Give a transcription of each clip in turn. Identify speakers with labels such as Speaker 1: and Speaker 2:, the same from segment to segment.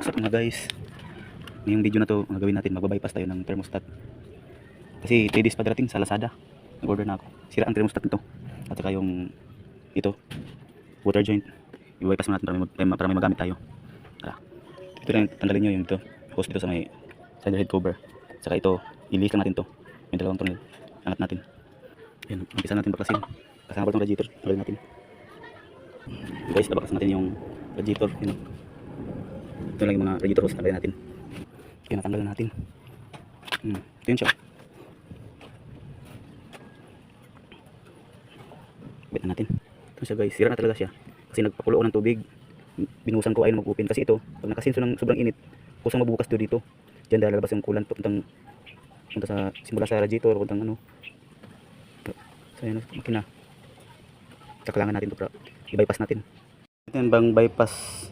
Speaker 1: What's up mga guys? Ngayong video na to, ang gagawin natin, magbabypass tayo ng thermostat. Kasi 3 days pa darating sa Lazada. Nag-order na ako. Sira ang thermostat nito. At saka yung ito, water joint. I-bypass mo natin para may magamit tayo. Tara. Ito lang, tanggalin nyo yung ito. Hose dito sa may side head cover. At saka ito, i-lease lang natin to. Yung dalawang tunnel. Angat natin. Yan, umpisa natin baklasin. Kasama pa itong radiator. Tanggalin natin. Guys, nabakas natin yung radiator. Yun. Ito lang yung mga radiator hose, tanggalin natin. Kaya natanggalin natin. Ito yun siya. Bit na natin. Ito siya guys, sira na talaga siya. Kasi nagpakulo ng tubig. Binuhusan ko ayaw mag-open. Kasi ito, pag nakasinso ng sobrang init, kusang mabubukas ito dito. Diyan dahil lalabas yung coolant punta sa, simula sa radiator, puntang ano. So yun, makina. Kailangan natin ito para i-bypass natin. Yan bang bypass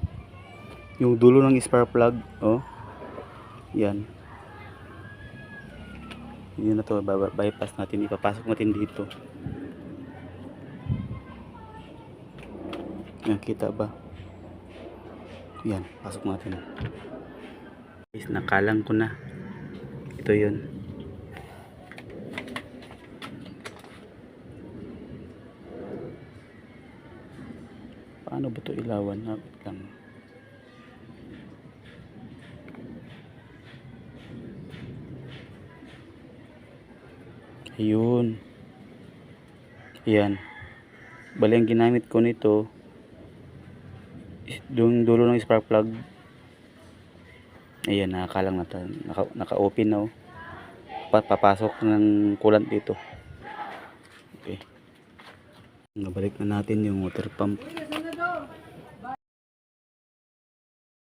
Speaker 1: yung dulo ng spark plug, oh. Yan. Yun na to, bypass natin, ipapasok natin dito. Yan, kita ba? Yan, pasok natin. Guys, nakalang ko na. Ito yun. Paano ba ito ilawan? Habit lang. Ayun. Yan. Bali ang ginamit ko nito yung dulo ng spark plug. Ayan, nakakalang na to. Naka-open na, oh. Papasok ng coolant dito. Okay. Nabalik na natin yung water pump.